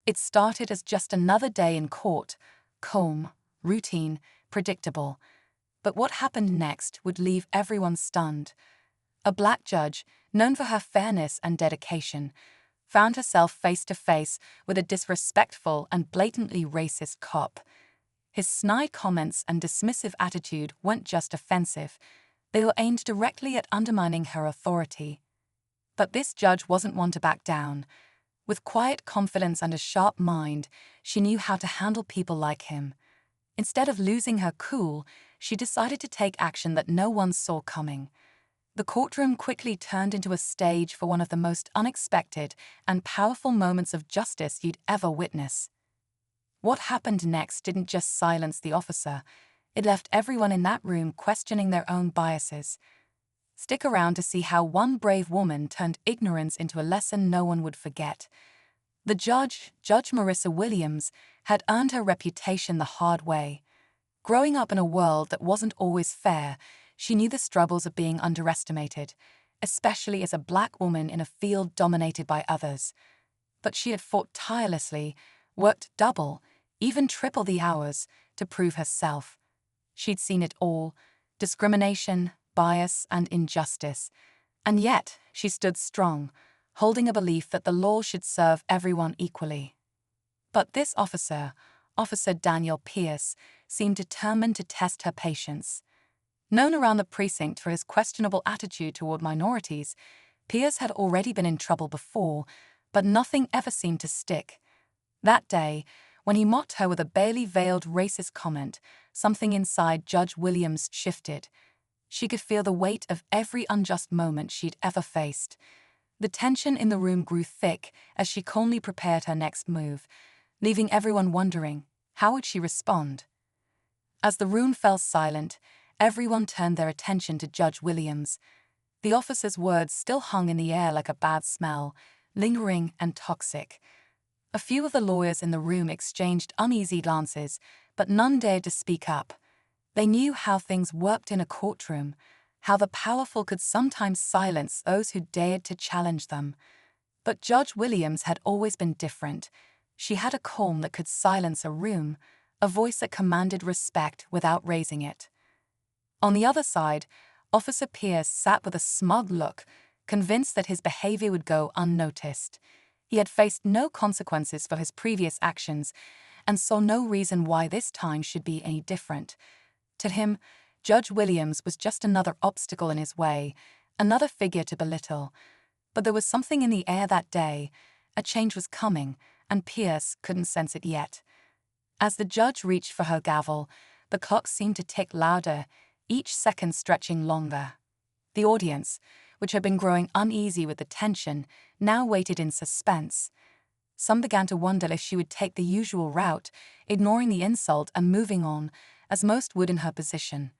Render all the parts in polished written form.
It started as just another day in court, calm, routine, predictable. But what happened next would leave everyone stunned. A black judge, known for her fairness and dedication, found herself face to face with a disrespectful and blatantly racist cop. His snide comments and dismissive attitude weren't just offensive, they were aimed directly at undermining her authority. But this judge wasn't one to back down. With quiet confidence and a sharp mind, she knew how to handle people like him. Instead of losing her cool, she decided to take action that no one saw coming. The courtroom quickly turned into a stage for one of the most unexpected and powerful moments of justice you'd ever witness. What happened next didn't just silence the officer, it left everyone in that room questioning their own biases. Stick around to see how one brave woman turned ignorance into a lesson no one would forget. The judge, Judge Marissa Williams, had earned her reputation the hard way. Growing up in a world that wasn't always fair, she knew the struggles of being underestimated, especially as a black woman in a field dominated by others. But she had fought tirelessly, worked double, even triple the hours, to prove herself. She'd seen it all: discrimination, bias, and injustice. And yet, she stood strong, holding a belief that the law should serve everyone equally. But this officer, Officer Daniel Pierce, seemed determined to test her patience. Known around the precinct for his questionable attitude toward minorities, Pierce had already been in trouble before, but nothing ever seemed to stick. That day, when he mocked her with a barely veiled racist comment, something inside Judge Williams shifted. She could feel the weight of every unjust moment she'd ever faced. The tension in the room grew thick as she calmly prepared her next move, leaving everyone wondering, how would she respond? As the room fell silent, everyone turned their attention to Judge Williams. The officer's words still hung in the air like a bad smell, lingering and toxic. A few of the lawyers in the room exchanged uneasy glances, but none dared to speak up. They knew how things worked in a courtroom, how the powerful could sometimes silence those who dared to challenge them. But Judge Williams had always been different. She had a calm that could silence a room, a voice that commanded respect without raising it. On the other side, Officer Pierce sat with a smug look, convinced that his behavior would go unnoticed. He had faced no consequences for his previous actions and saw no reason why this time should be any different. To him, Judge Williams was just another obstacle in his way, another figure to belittle. But there was something in the air that day. A change was coming, and Pierce couldn't sense it yet. As the judge reached for her gavel, the clock seemed to tick louder, each second stretching longer. The audience, which had been growing uneasy with the tension, now waited in suspense. Some began to wonder if she would take the usual route, ignoring the insult and moving on, as most would in her position.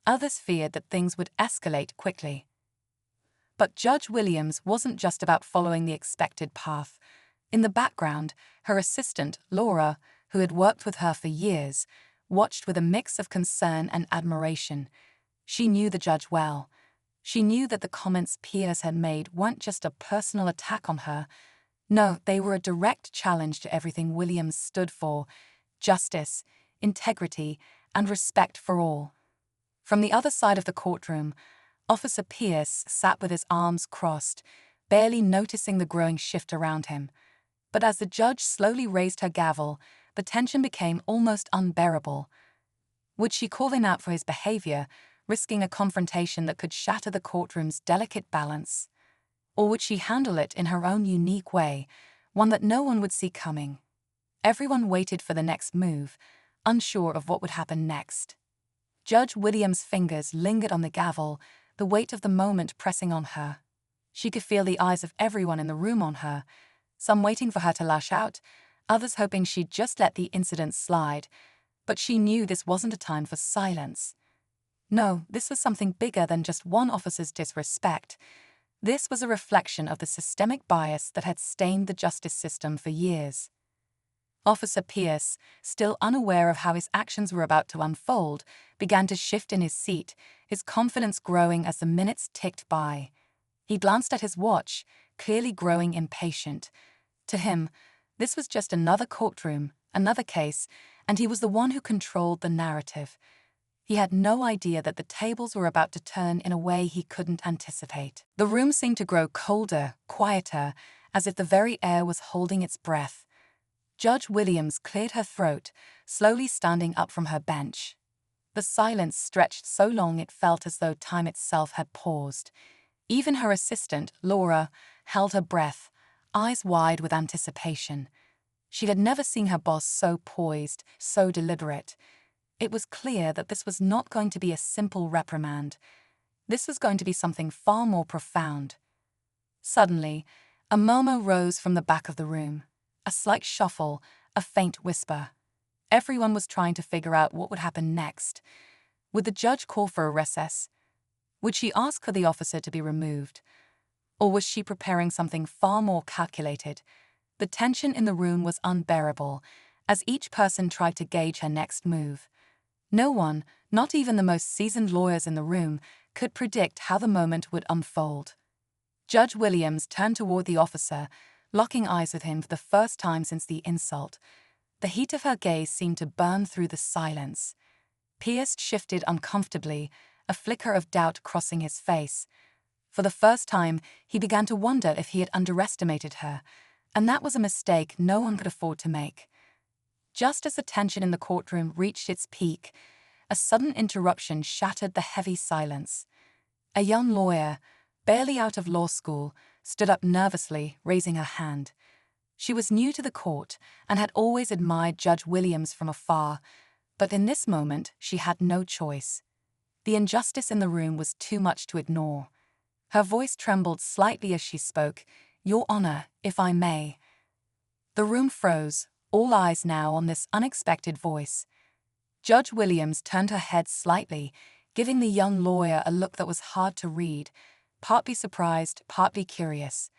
Others feared that things would escalate quickly. But Judge Williams wasn't just about following the expected path. In the background, her assistant, Laura, who had worked with her for years, watched with a mix of concern and admiration. She knew the judge well. She knew that the comments Pierce had made weren't just a personal attack on her. No, they were a direct challenge to everything Williams stood for: justice, integrity, and respect for all. From the other side of the courtroom, Officer Pierce sat with his arms crossed, barely noticing the growing shift around him. But as the judge slowly raised her gavel, the tension became almost unbearable. Would she call him out for his behavior, risking a confrontation that could shatter the courtroom's delicate balance? Or would she handle it in her own unique way, one that no one would see coming? Everyone waited for the next move, unsure of what would happen next. Judge Williams' fingers lingered on the gavel, the weight of the moment pressing on her. She could feel the eyes of everyone in the room on her, some waiting for her to lash out, others hoping she'd just let the incident slide. But she knew this wasn't a time for silence. No, this was something bigger than just one officer's disrespect. This was a reflection of the systemic bias that had stained the justice system for years. Officer Pierce, still unaware of how his actions were about to unfold, began to shift in his seat, his confidence growing as the minutes ticked by. He glanced at his watch, clearly growing impatient. To him, This was just another courtroom, another case, and he was the one who controlled the narrative. He had no idea that the tables were about to turn in a way he couldn't anticipate. The room seemed to grow colder, quieter, as if the very air was holding its breath. Judge Williams cleared her throat, slowly standing up from her bench. The silence stretched so long it felt as though time itself had paused. Even her assistant, Laura, held her breath, eyes wide with anticipation. She had never seen her boss so poised, so deliberate. It was clear that this was not going to be a simple reprimand. This was going to be something far more profound. Suddenly, a murmur rose from the back of the room. A slight shuffle, a faint whisper. Everyone was trying to figure out what would happen next. Would the judge call for a recess? Would she ask for the officer to be removed? Or was she preparing something far more calculated? The tension in the room was unbearable, as each person tried to gauge her next move. No one, not even the most seasoned lawyers in the room, could predict how the moment would unfold. Judge Williams turned toward the officer, locking eyes with him for the first time since the insult. The heat of her gaze seemed to burn through the silence. Pierce shifted uncomfortably, a flicker of doubt crossing his face. For the first time, he began to wonder if he had underestimated her, and that was a mistake no one could afford to make. Just as the tension in the courtroom reached its peak, a sudden interruption shattered the heavy silence. A young lawyer, barely out of law school, stood up nervously, raising her hand. She was new to the court and had always admired Judge Williams from afar, but in this moment she had no choice. The injustice in the room was too much to ignore. Her voice trembled slightly as she spoke, "Your Honor, if I may." The room froze, all eyes now on this unexpected voice. Judge Williams turned her head slightly, giving the young lawyer a look that was hard to read, partly surprised, partly curious.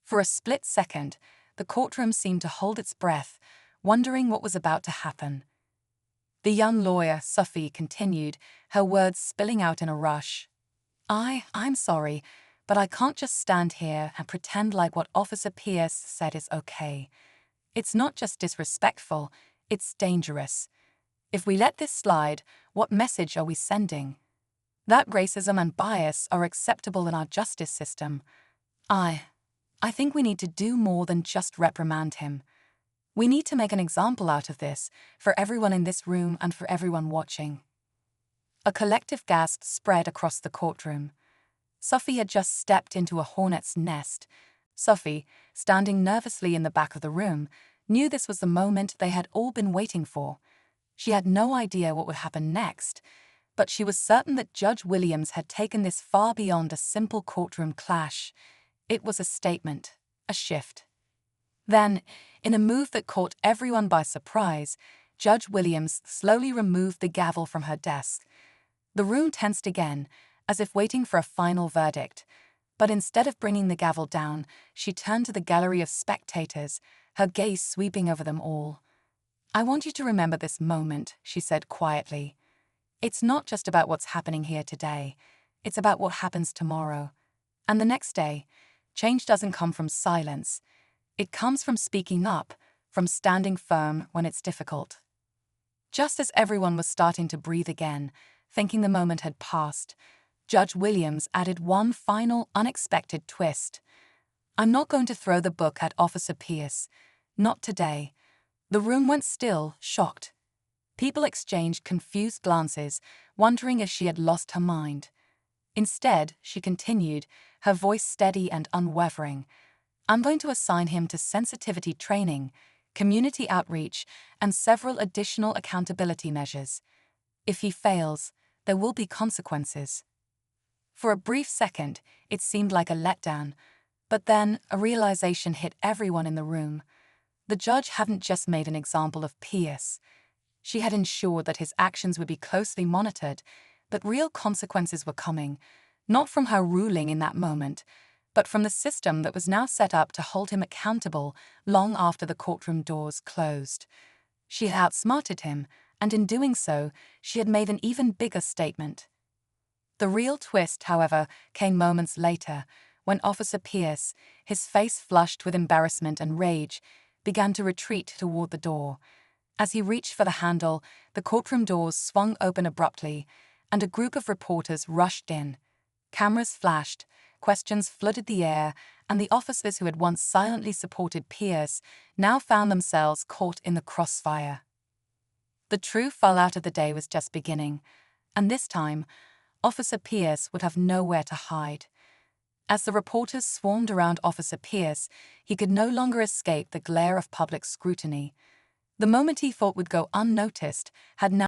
For a split second, the courtroom seemed to hold its breath, wondering what was about to happen. The young lawyer, Sophie, continued, her words spilling out in a rush. I'm sorry, but I can't just stand here and pretend like what Officer Pierce said is okay. It's not just disrespectful, it's dangerous. If we let this slide, what message are we sending? That racism and bias are acceptable in our justice system. I think we need to do more than just reprimand him. We need to make an example out of this, for everyone in this room and for everyone watching. A collective gasp spread across the courtroom. Sophie had just stepped into a hornet's nest. Sophie, standing nervously in the back of the room, knew this was the moment they had all been waiting for. She had no idea what would happen next, but she was certain that Judge Williams had taken this far beyond a simple courtroom clash. It was a statement, a shift. Then, in a move that caught everyone by surprise, Judge Williams slowly removed the gavel from her desk. The room tensed again, as if waiting for a final verdict. But instead of bringing the gavel down, she turned to the gallery of spectators, her gaze sweeping over them all. "I want you to remember this moment," she said quietly. "It's not just about what's happening here today. It's about what happens tomorrow. And the next day. Change doesn't come from silence. It comes from speaking up, from standing firm when it's difficult." Just as everyone was starting to breathe again, thinking the moment had passed, Judge Williams added one final, unexpected twist. "I'm not going to throw the book at Officer Pierce. Not today." The room went still, shocked. People exchanged confused glances, wondering if she had lost her mind. Instead, she continued, her voice steady and unwavering. "I'm going to assign him to sensitivity training, community outreach, and several additional accountability measures. If he fails, there will be consequences." For a brief second, it seemed like a letdown, but then a realization hit everyone in the room. The judge hadn't just made an example of Pierce. She had ensured that his actions would be closely monitored, but real consequences were coming, not from her ruling in that moment, but from the system that was now set up to hold him accountable long after the courtroom doors closed. She had outsmarted him, and in doing so, she had made an even bigger statement. The real twist, however, came moments later, when Officer Pierce, his face flushed with embarrassment and rage, began to retreat toward the door. As he reached for the handle, the courtroom doors swung open abruptly, and a group of reporters rushed in. Cameras flashed, questions flooded the air, and the officers who had once silently supported Pierce now found themselves caught in the crossfire. The true fallout of the day was just beginning, and this time, Officer Pierce would have nowhere to hide. As the reporters swarmed around Officer Pierce, he could no longer escape the glare of public scrutiny. The moment he thought would go unnoticed had now